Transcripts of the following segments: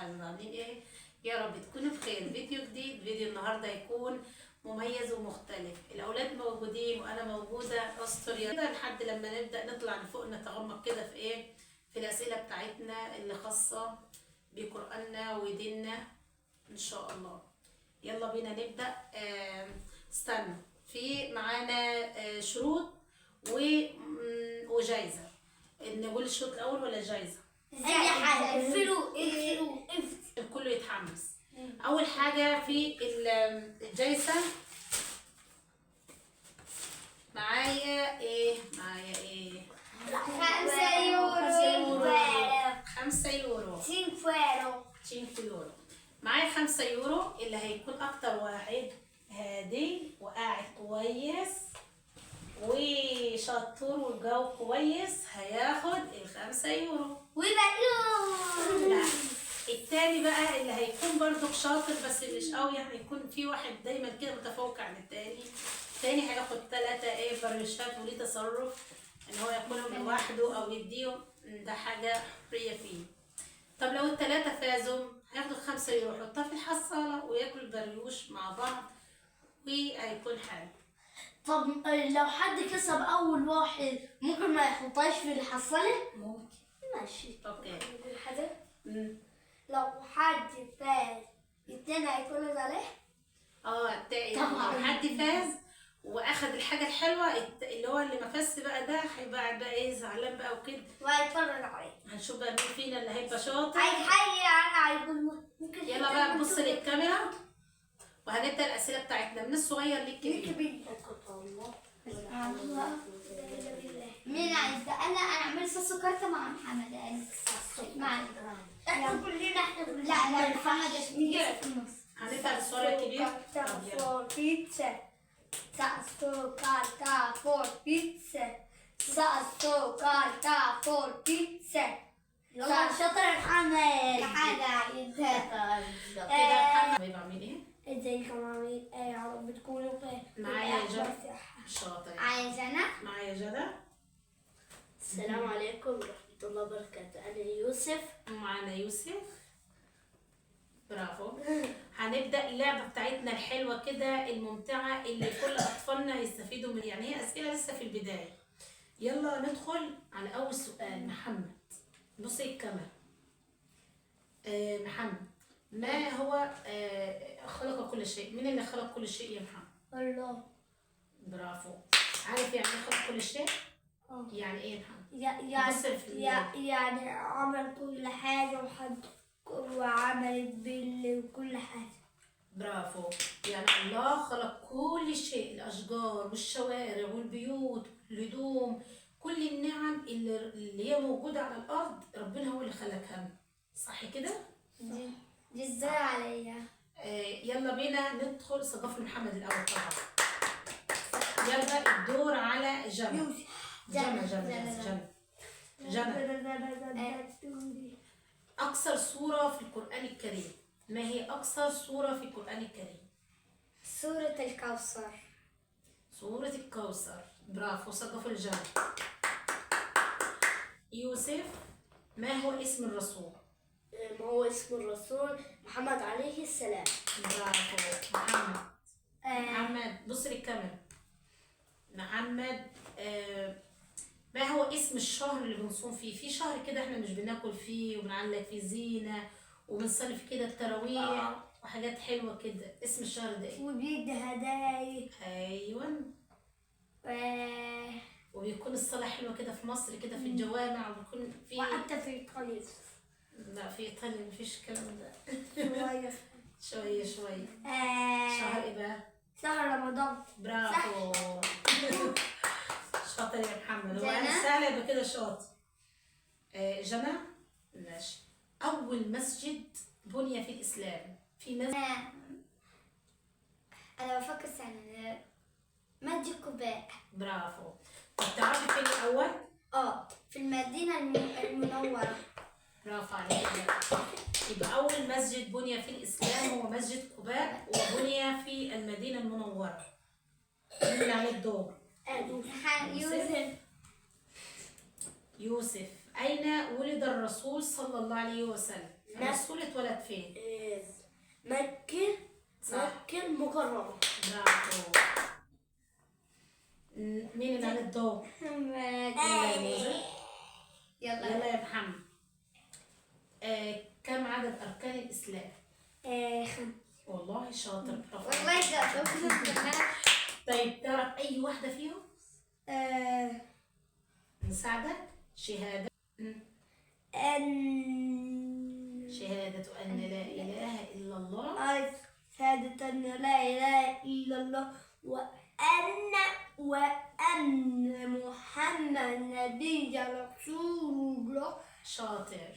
حبايبي عاملين ايه؟ يا رب تكونوا بخير. فيديو جديد. فيديو النهارده هيكون مميز ومختلف. الاولاد موجودين وانا موجوده. استر يا كده لحد لما نبدا نطلع لفوق، نتغمق كده في ايه؟ في الاسئله بتاعتنا اللي خاصه بقراننا وديننا ان شاء الله. يلا بينا نبدا. استنى، في معانا شروط وجايزه. نقول الشوط الاول ولا جايزه؟ اي حاجه. اقفلوا الكل يتحمس. اول حاجه في الجايزه معايا ايه؟ 5 يورو. 5 يورو. 5 يورو. معايا 5 يورو. اللي هيكون اكتر واحد هادي وقاعد كويس وشطور والجو كويس هياخد ال5 يورو. لا، التاني بقى اللي هيكون برضو شاطر بس مش قوي، يعني يكون في واحد دايما كده متفوق عن التاني. التاني هياخد 3 بريشات وليه تصرف ان هو ياكلهم لوحده او يديهم، ده حاجة حرية فيه. طب لو ال3 فازوا هياخدوا 5 يورو يحطها في الحصالة وياكل بريوش مع بعض وهيكون حلو. طب لو حد كسب اول واحد ممكن ما يحطهاش في الحصاله؟ ممكن. ماشي. اوكي. حاجه لو حد فاز التاني هيكون عليه؟ لو حد فاز واخد الحاجه الحلوه، اللي هو اللي ما فازش بقى ده هيبقى بقى ايه، زعلان بقى وكده وهيتفرج عليه. هنشوف بقى مين فينا اللي هيبقى شاطر. هيقول ممكن. يلا بقى نبص للكاميرا وهنبدا الاسئله بتاعتنا من الصغير للكبير. مين عايز؟ انا اعمل صوص كارته مع محمد. احنا كلنا لا محمد في النص. هنبدا بالسؤال الكبير. بيتزا. صوص كارته فور بيتزا. صوص كارته فور بيتزا. يلا شاطر يا محمد. حاجه عايزها. كده محمد هيبقى عاملين ايه؟ ازيكم عاملين ايه؟ يا رب تكونوا بخير. معايا جدى شاطر. عايز انا؟ معايا جدى. السلام عليكم ورحمة الله وبركاته. أنا يوسف. ومعانا يوسف. برافو. هنبدأ اللعبة بتاعتنا الحلوة كده الممتعة اللي كل أطفالنا يستفيدوا منها، يعني هي أسئلة لسه في البداية. يلا ندخل على أول سؤال. محمد بصي الكاميرا. محمد، ما هو خلق كل شيء؟ مين اللي خلق كل شيء يا محمد؟ الله. برافو. عارف يعني ايه خلق كل شيء؟ يعني ايه يا محمد؟ يعني عمل كل حاجة وعمل وكل حاجة. برافو. يعني الله خلق كل شيء، الأشجار والشوارع والبيوت والهدوم، كل النعم اللي هي موجودة على الأرض ربنا هو اللي خلقها. صح كده؟ دي ازاي عليا؟ يلا بينا ندخل ثقافة محمد الأول طبعا. يلا الدور على جنى. جنى. أقصر سورة في القرآن الكريم، ما هي أقصر سورة في القرآن الكريم؟ سورة الكوثر. سورة الكوثر. برافو. ثقافة الجنة. يوسف، ما هو اسم الرسول؟ ما هو اسم الرسول محمد عليه السلام. برافو. محمد بص للكاميرا. محمد، ما هو اسم الشهر اللي بنصوم فيه؟ في شهر كده احنا مش بناكل فيه وبنعلق فيه زينة وبنصلي فيه كده التراويح وحاجات حلوة كده، اسم الشهر ده ايه؟ وبيد هدايا. ايوه. وبيكون الصلاة حلوة كده في مصر كده في الجوامع، وبيكون في وحتى في إيطاليا. لا، في ايطاليا مفيش الكلام ده. شوية. شوية. شهر ايه بقى؟ شهر رمضان. برافو. شاطر يا محمد. هو انا سهله يبقى كده شاطر. جنى. ماشي. اول مسجد بني في الاسلام، في مسجد. انا بفكر سنة مسجد قباء. برافو. طب تعرفي فين الاول؟ في المدينة المنورة. برافو عليك. يبقى اول مسجد بني في الاسلام هو مسجد قباء، وبني في المدينه المنوره. مين اللي عليه الدور؟ يوسف. أين ولد الرسول صلى الله عليه وسلم؟ الرسول اتولد فين؟ مكة. صح. مكة المكرمة. برافو. مين اللي على الضوء؟ يلا يا محمد. كم عدد أركان الإسلام؟ والله شاطر، برافو. والله ده طيب تعرف أي واحدة فيهم؟ نساعدك. شهادة شهادة أن لا إله إلا الله. شهادة أن لا إله إلا الله وأن محمد نبي رسول الله. شاطر.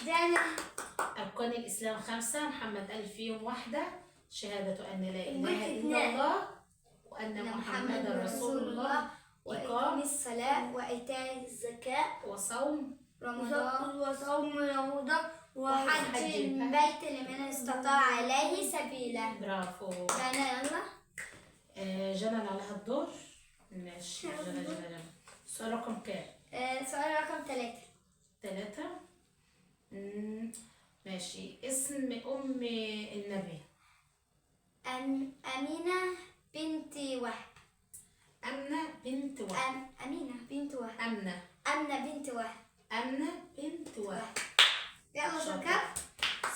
ده أنا. أركان الإسلام 5، محمد قال فيهم واحدة. شهادة أن لا إله إلا الله وأن محمد رسول الله وإقام الصلاة وإيتاء الزكاة وصوم رمضان وحج البيت لمن استطاع إليه سبيلا. برافو. جنى يلا. جنى اللي عليها الدور. ماشي. جنى. السؤال رقم كام؟ سؤال رقم 3. 3. ماشي. اسم أم النبي. أمينة بنت وهب. أمنة بنت وهب. أمينة بنت وهب. أمنة بنت وهب. أمنة بنت وهب. يلا شاطر. سكر.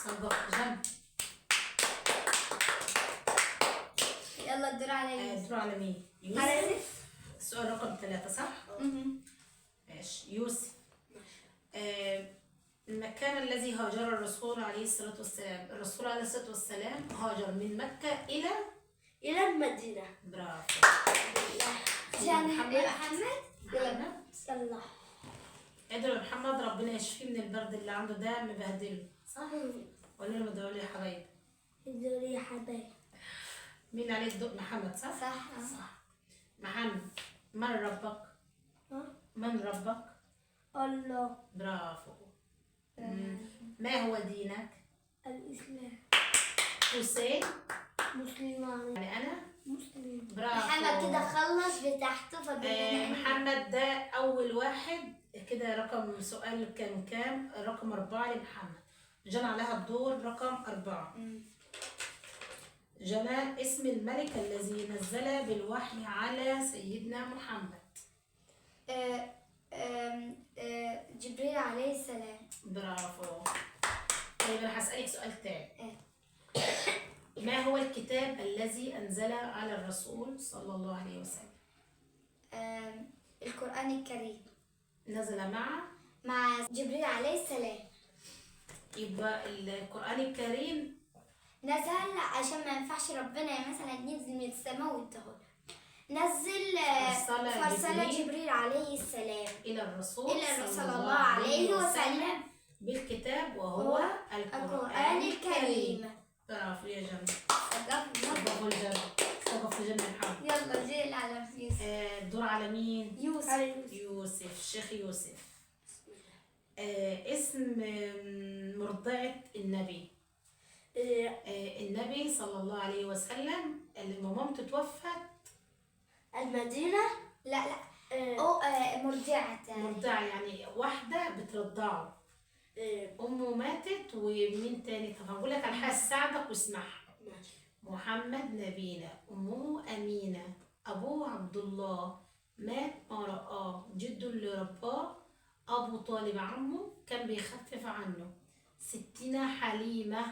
صدق. جنب. يلا الدور على الدور على مين؟ يوسف. السؤال رقم 3 صح؟ ماشي. يوسف. المكان الذي هاجر الرسول عليه الصلاة والسلام. الرسول عليه الصلاة والسلام هاجر من مكة إلى المدينة. برافو. محمد. يلا. يلا. ادعوا يا محمد ربنا يشفيه من البرد اللي عنده ده مبهدله. صح؟ قولوا لهم ادعوا لي يا حبايبي. ادعوا لي يا حبايبي. مين عليه الضوء؟ محمد صح؟ صح. محمد. من ربك؟ من ربك؟ الله. برافو. ما هو دينك؟ الإسلام. حسين. مسلمان. يعني أنا؟ مسلم. برافو. محمد كده خلص بتاعته محمد ده أول واحد كده. رقم سؤال كام؟ رقم 4 لمحمد. جنى عليها الدور رقم 4. جنى. اسم الملك الذي نزل بالوحي على سيدنا محمد. جبريل عليه السلام. برافو. طيب أنا هسألك سؤال تاني. ما هو الكتاب الذي أنزل على الرسول صلى الله عليه وسلم؟ القرآن الكريم. نزل مع جبريل عليه السلام. يبقى القرآن الكريم نزل عشان ما ينفعش ربنا مثلا ينزل من السماء ويديهولنا. نزل فرسل جبريل عليه السلام إلى الرسول صلى الله عليه وسلم بالكتاب وهو القرآن الكريم. برافو يا جنة. صدقوا الجنة. صدقوا الجنة يا محمد. يلا جيل على يوسف. الدور على مين؟ يوسف. الشيخ يوسف. اسم مرضعة النبي. النبي صلى الله عليه وسلم اللي مامته توفت. المدينة. لا مرضعة يعني واحدة بترضعه. أمه ماتت ومين تاني؟ طب هقول لك على حاجة تساعدك واسمعها. محمد نبينا، أمه أمينة، أبوه عبد الله، مات ما رآه، جده اللي رباه أبو طالب عمه كان بيخفف عنه، ستنا حليمة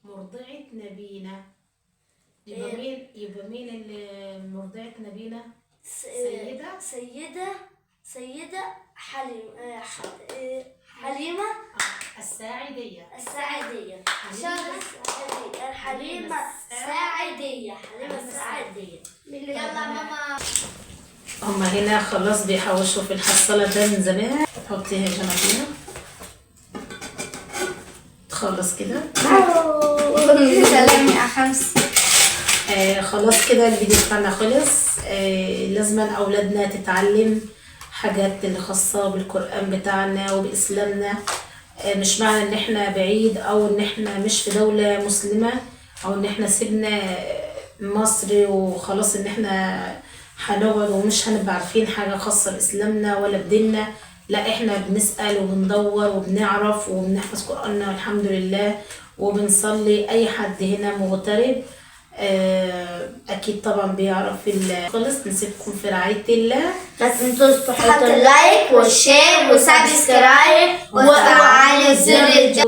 مرضعة نبينا. يبقى مين اللي مرضعة نبينا؟ سيدة حليمة الساعدية. حليمة الساعدية. يلا ماما. هما هنا خلاص بيحوشوا في الحصالة ده من زمان. حطيها يا جنى فيها. تخلص كده. سلام يا خمس. خلاص كده الفيديو بتاعنا خلص. لازم أولادنا تتعلم حاجات اللي خاصة بالقرآن بتاعنا وبإسلامنا. مش معنى ان احنا بعيد او ان احنا مش في دولة مسلمة او ان احنا سيبنا مصر وخلاص ان احنا هنقعد ومش هنبقى عارفين حاجة خاصة بإسلامنا ولا بديننا. لا احنا بنسأل وبندور وبنعرف وبنحفظ قرآننا والحمد لله وبنصلي. اي حد هنا مغترب اكيد طبعا بيعرف خلص. نسيبكم في رعاية الله. ما تنسوش تحطوا اللايك والشير وسبسكرايب وتفعلوا زر الجرس.